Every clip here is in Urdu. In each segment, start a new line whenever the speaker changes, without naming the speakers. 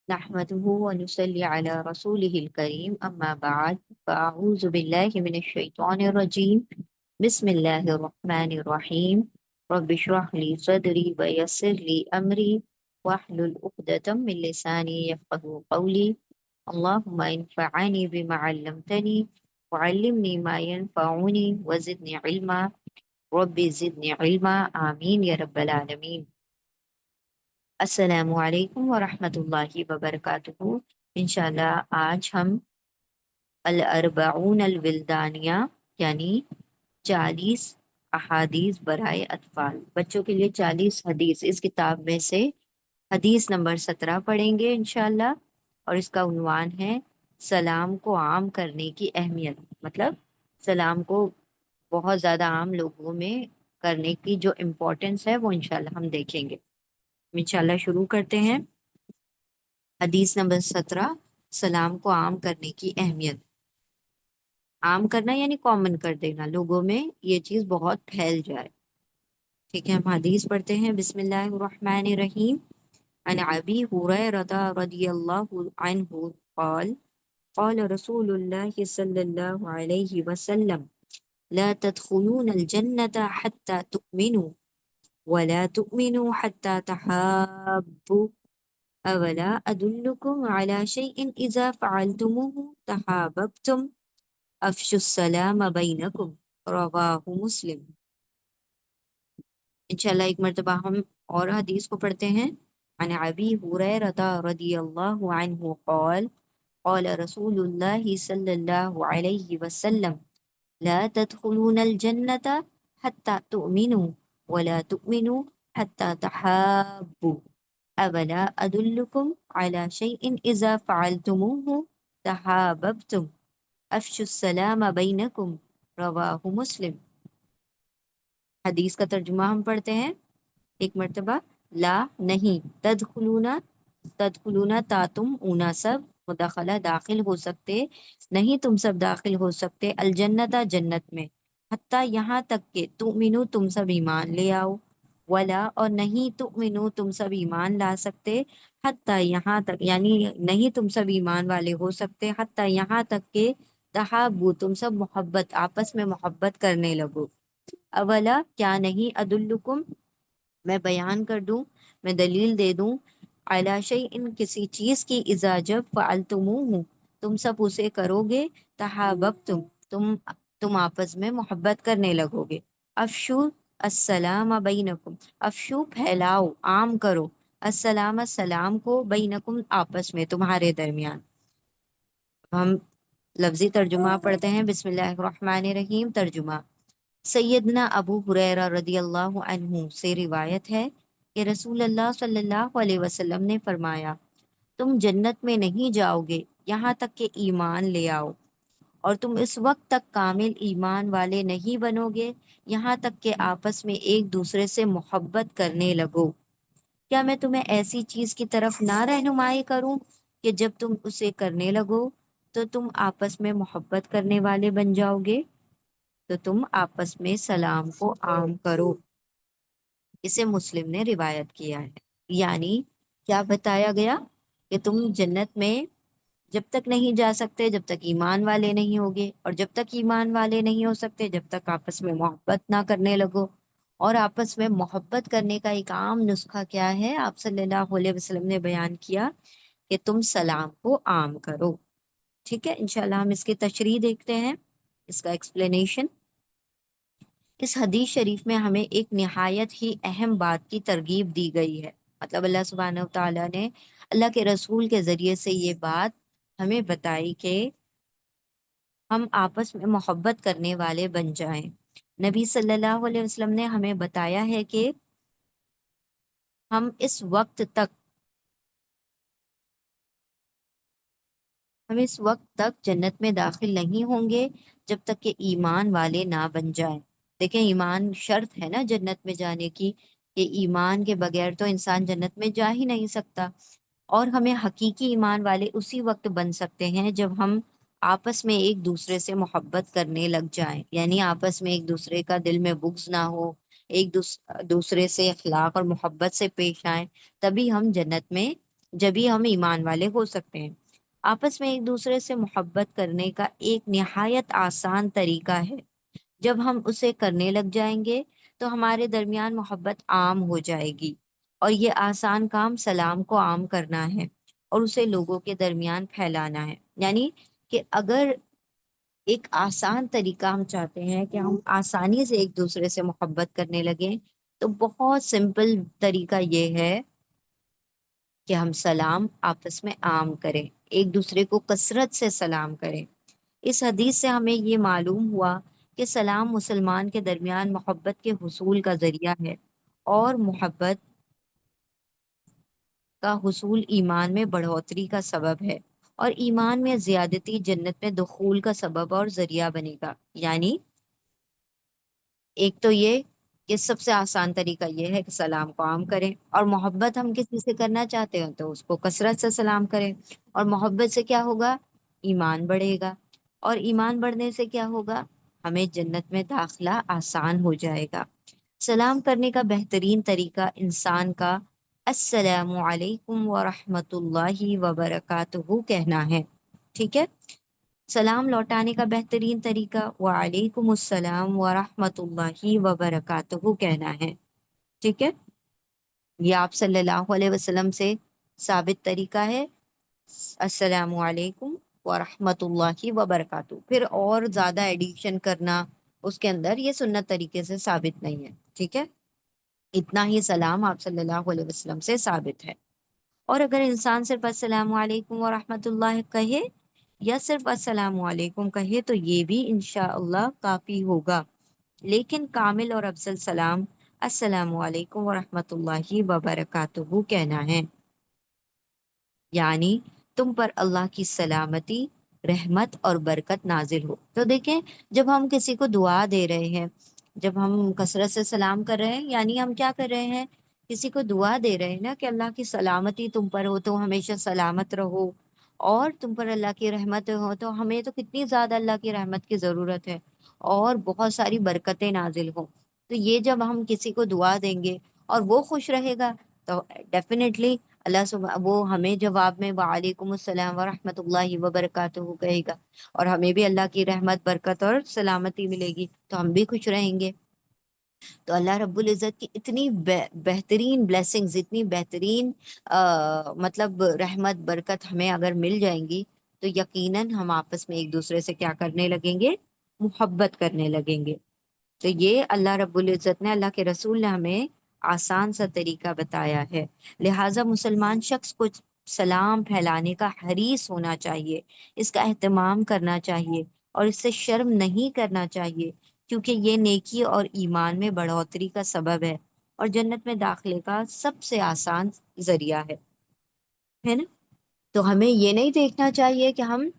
نحمده ونصلي على رسوله الكريم أما بعد فأعوذ بالله من الشيطان الرجيم بسم الله الرحمن الرحيم رب اشرح لي صدري ويسر لي أمري واحلل عقدة من لساني يفقهوا قولي اللهم انفعني بما علمتني وعلمني ما ينفعني وزدني علما رب زدني علما آمين يا رب العالمين. السلام علیکم ورحمۃ اللہ وبرکاتہ. انشاءاللہ آج ہم الاربعون الولدانیہ یعنی 40 احادیث برائے اطفال، بچوں کے لیے 40 حدیث، اس کتاب میں سے حدیث نمبر 17 پڑھیں گے انشاءاللہ. اور اس کا عنوان ہے سلام کو عام کرنے کی اہمیت، مطلب سلام کو بہت زیادہ عام لوگوں میں کرنے کی جو امپورٹنس ہے وہ انشاءاللہ ہم دیکھیں گے. انشاءاللہ شروع کرتے ہیں. حدیث نمبر 17، سلام کو عام کرنے کی اہمیت. عام کرنا یعنی کامن کر دینا، لوگوں میں یہ چیز بہت پھیل جائے. ٹھیک ہے، ہم حدیث پڑھتے ہیں. بسم اللہ الرحمن الرحیم. عن ابی ہریرہ رضی اللہ عنہ قال قال رسول اللہ صلی اللہ علیہ وسلم لا تدخلون الجنة حتى تؤمنوا ولا تؤمنوا حتى تحابوا اولا ادلکم علی شیء اذا فعلتموه تحاببتم افشوا السلام بینکم رواہ مسلم. انشاءاللہ ایک مرتبہ ہم اور حدیث کو پڑھتے ہیں. عن ابی ہریرہ رضی اللہ عنہ قال قال رسول اللہ صلی اللہ علیہ وسلم لا تدخلون الجنة حتى تؤمنوا ولا تؤمنوا حتى تحابوا اولا ادلکم علی شیء اذا فعلتموه تحاببتم افشوا السلام بینکم رواہ مسلم. حدیث کا ترجمہ ہم پڑھتے ہیں ایک مرتبہ. لا نہیں، تدخلون تا تم اونا سب، مداخلہ داخل ہو سکتے، نہیں تم سب داخل ہو سکتے، الجنت جنت میں، حتیٰ یہاں تک کہ تؤمنو تم سب ایمان لے آؤ، ولا اور نہیں تؤمنو تم سب ایمان لا سکتے، حتیٰ یہاں تک یعنی نہیں تم سب ایمان والے ہو سکتے، حتیٰ یہاں تک کہ تحابو تم سب محبت آپس میں محبت کرنے لگو. اولا کیا نہیں، ادلکم میں بیان کر دوں، میں دلیل دے دوں، علی شیء کسی چیز کی، اذا جب فعلتموہ تم سب اسے کرو گے، تحاببتم تم آپس میں محبت کرنے لگو گے. افشو السلام بینکم افشو پھیلاؤ، عام کرو، السلام السلام کو، بینکم آپس میں، تمہارے درمیان. ہم لفظی ترجمہ پڑھتے ہیں. بسم اللہ الرحمن الرحیم. ترجمہ. سیدنا ابو ہریرہ رضی اللہ عنہ سے روایت ہے کہ رسول اللہ صلی اللہ علیہ وسلم نے فرمایا تم جنت میں نہیں جاؤ گے یہاں تک کہ ایمان لے آؤ، اور تم اس وقت تک کامل ایمان والے نہیں بنو گے یہاں تک کہ آپس میں ایک دوسرے سے محبت کرنے لگو. کیا میں تمہیں ایسی چیز کی طرف نہ رہنمائی کروں کہ جب تم اسے کرنے لگو تو تم آپس میں محبت کرنے والے بن جاؤ گے؟ تو تم آپس میں سلام کو عام کرو. اسے مسلم نے روایت کیا ہے. یعنی کیا بتایا گیا کہ تم جنت میں جب تک نہیں جا سکتے جب تک ایمان والے نہیں ہوگے، اور جب تک ایمان والے نہیں ہو سکتے جب تک آپس میں محبت نہ کرنے لگو. اور آپس میں محبت کرنے کا ایک عام نسخہ کیا ہے، آپ صلی اللہ علیہ وسلم نے بیان کیا کہ تم سلام کو عام کرو. ٹھیک ہے، انشاءاللہ ہم اس کی تشریح دیکھتے ہیں، اس کا ایکسپلینیشن. اس حدیث شریف میں ہمیں ایک نہایت ہی اہم بات کی ترغیب دی گئی ہے. مطلب اللہ سبحانہ وتعالیٰ نے اللہ کے رسول کے ذریعے سے یہ بات ہمیں بتائی کہ ہم آپس میں محبت کرنے والے بن جائیں. نبی صلی اللہ علیہ وسلم نے ہمیں بتایا ہے کہ ہم اس وقت تک جنت میں داخل نہیں ہوں گے جب تک کہ ایمان والے نہ بن جائیں. دیکھیں، ایمان شرط ہے نا جنت میں جانے کی، کہ ایمان کے بغیر تو انسان جنت میں جا ہی نہیں سکتا. اور ہمیں حقیقی ایمان والے اسی وقت بن سکتے ہیں جب ہم آپس میں ایک دوسرے سے محبت کرنے لگ جائیں، یعنی آپس میں ایک دوسرے کا دل میں بغض نہ ہو، ایک دوسرے سے اخلاق اور محبت سے پیش آئیں، تبھی ہم جنت میں جبھی ہم ایمان والے ہو سکتے ہیں۔ آپس میں ایک دوسرے سے محبت کرنے کا ایک نہایت آسان طریقہ ہے، جب ہم اسے کرنے لگ جائیں گے تو ہمارے درمیان محبت عام ہو جائے گی، اور یہ آسان کام سلام کو عام کرنا ہے اور اسے لوگوں کے درمیان پھیلانا ہے۔ یعنی کہ اگر ایک آسان طریقہ ہم چاہتے ہیں کہ ہم آسانی سے ایک دوسرے سے محبت کرنے لگیں، تو بہت سمپل طریقہ یہ ہے کہ ہم سلام آپس میں عام کریں، ایک دوسرے کو کثرت سے سلام کریں۔ اس حدیث سے ہمیں یہ معلوم ہوا کہ سلام مسلمان کے درمیان محبت کے حصول کا ذریعہ ہے، اور محبت کا حصول ایمان میں بڑھوتری کا سبب ہے، اور ایمان میں زیادتی جنت میں دخول کا سبب اور ذریعہ بنے گا۔ یعنی ایک تو یہ کہ سب سے آسان طریقہ یہ ہے کہ سلام کو عام کریں، اور محبت ہم کسی سے کرنا چاہتے ہیں تو اس کو کثرت سے سلام کریں، اور محبت سے کیا ہوگا؟ ایمان بڑھے گا، اور ایمان بڑھنے سے کیا ہوگا؟ ہمیں جنت میں داخلہ آسان ہو جائے گا۔ سلام کرنے کا بہترین طریقہ انسان کا السلام علیکم ورحمۃ اللہ وبرکاتہ کہنا ہے، ٹھیک ہے؟ سلام لوٹانے کا بہترین طریقہ وعلیکم السلام ورحمۃ اللہ وبرکاتہ کہنا ہے، ٹھیک ہے؟ یہ آپ صلی اللہ علیہ وسلم سے ثابت طریقہ ہے، السلام علیکم ورحمۃ اللہ وبرکاتہ۔ پھر اور زیادہ ایڈیشن کرنا اس کے اندر یہ سنت طریقے سے ثابت نہیں ہے، ٹھیک ہے؟ اتنا ہی سلام آپ صلی اللہ علیہ وسلم سے ثابت ہے۔ اور اگر انسان صرف السلام علیکم ورحمۃ اللہ کہے یا صرف السلام علیکم کہے تو یہ بھی انشاءاللہ کافی ہوگا، لیکن کامل اور افضل سلام السلام علیکم ورحمۃ اللہ وبرکاتہ کہنا ہے، یعنی تم پر اللہ کی سلامتی، رحمت اور برکت نازل ہو۔ تو دیکھیں، جب ہم کسی کو دعا دے رہے ہیں، جب ہم کثرت سے سلام کر رہے ہیں، یعنی ہم کیا کر رہے ہیں؟ کسی کو دعا دے رہے ہیں نا کہ اللہ کی سلامتی تم پر ہو، تو ہمیشہ سلامت رہو، اور تم پر اللہ کی رحمت ہو، تو ہمیں تو کتنی زیادہ اللہ کی رحمت کی ضرورت ہے، اور بہت ساری برکتیں نازل ہوں۔ تو یہ جب ہم کسی کو دعا دیں گے اور وہ خوش رہے گا تو ڈیفینیٹلی وہ ہمیں جواب میں وعلیکم السلام ورحمۃ اللہ وبرکاتہ کہے گا، اور ہمیں بھی اللہ کی رحمت، برکت اور سلامتی ملے گی، تو ہم بھی خوش رہیں گے۔ تو اللہ رب العزت کی اتنی بہترین بلیسنگز، اتنی بہترین مطلب رحمت، برکت ہمیں اگر مل جائیں گی تو یقیناً ہم آپس میں ایک دوسرے سے کیا کرنے لگیں گے؟ محبت کرنے لگیں گے۔ تو یہ اللہ رب العزت نے، اللہ کے رسول نے ہمیں آسان سا طریقہ بتایا ہے، لہٰذا مسلمان شخص کو سلام پھیلانے کا حریص ہونا چاہیے، اس کا اہتمام کرنا چاہیے، اور اس سے شرم نہیں کرنا چاہیے، کیونکہ یہ نیکی اور ایمان میں بڑھوتری کا سبب ہے، اور جنت میں داخلے کا سب سے آسان ذریعہ ہے نا؟ تو ہمیں یہ نہیں دیکھنا چاہیے کہ ہم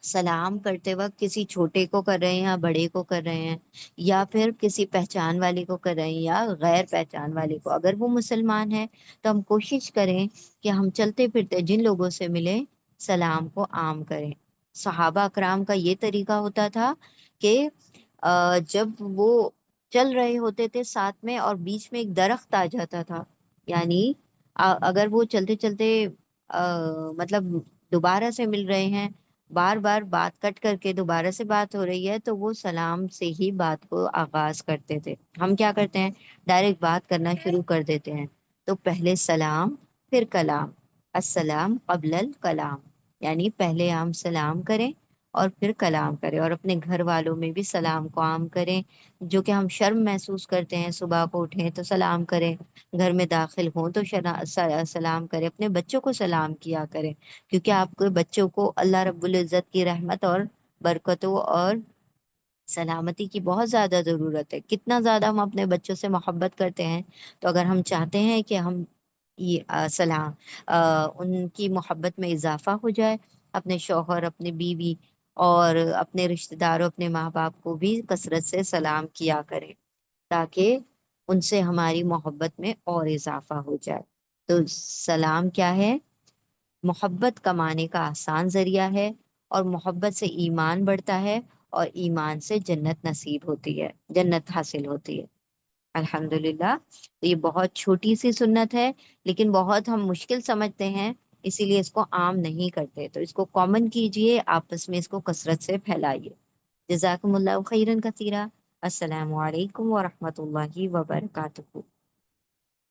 سلام کرتے وقت کسی چھوٹے کو کر رہے ہیں یا بڑے کو کر رہے ہیں، یا پھر کسی پہچان والے کو کر رہے ہیں یا غیر پہچان والے کو۔ اگر وہ مسلمان ہے تو ہم کوشش کریں کہ ہم چلتے پھرتے جن لوگوں سے ملیں سلام کو عام کریں۔ صحابہ اکرام کا یہ طریقہ ہوتا تھا کہ جب وہ چل رہے ہوتے تھے ساتھ میں اور بیچ میں ایک درخت آ جاتا تھا، یعنی اگر وہ چلتے چلتے مطلب دوبارہ سے مل رہے ہیں، بار بار بات کٹ کر کے دوبارہ سے بات ہو رہی ہے، تو وہ سلام سے ہی بات کو آغاز کرتے تھے۔ ہم کیا کرتے ہیں؟ ڈائریکٹ بات کرنا شروع کر دیتے ہیں۔ تو پہلے سلام پھر کلام، السلام قبل الکلام، یعنی پہلے ہم سلام کریں اور پھر کلام کریں، اور اپنے گھر والوں میں بھی سلام کو عام کریں۔ جو کہ ہم شرم محسوس کرتے ہیں، صبح کو اٹھیں تو سلام کریں، گھر میں داخل ہوں تو سلام کریں، اپنے بچوں کو سلام کیا کریں، کیونکہ آپ کے بچوں کو اللہ رب العزت کی رحمت اور برکتوں اور سلامتی کی بہت زیادہ ضرورت ہے۔ کتنا زیادہ ہم اپنے بچوں سے محبت کرتے ہیں، تو اگر ہم چاہتے ہیں کہ ہم یہ سلام ان کی محبت میں اضافہ ہو جائے، اپنے شوہر، اپنے بیوی اور اپنے رشتہ داروں، اپنے ماں باپ کو بھی کثرت سے سلام کیا کریں، تاکہ ان سے ہماری محبت میں اور اضافہ ہو جائے۔ تو سلام کیا ہے؟ محبت کمانے کا آسان ذریعہ ہے، اور محبت سے ایمان بڑھتا ہے، اور ایمان سے جنت نصیب ہوتی ہے، جنت حاصل ہوتی ہے۔ الحمدللہ، تو یہ بہت چھوٹی سی سنت ہے، لیکن بہت ہم مشکل سمجھتے ہیں، اسی لیے اس کو عام نہیں کرتے، تو اس کو کامن کیجئے، آپس میں اس کو کثرت سے پھیلائیے۔ جزاکم اللہ خیرن کثیرہ۔ السلام علیکم ورحمۃ اللہ وبرکاتہ۔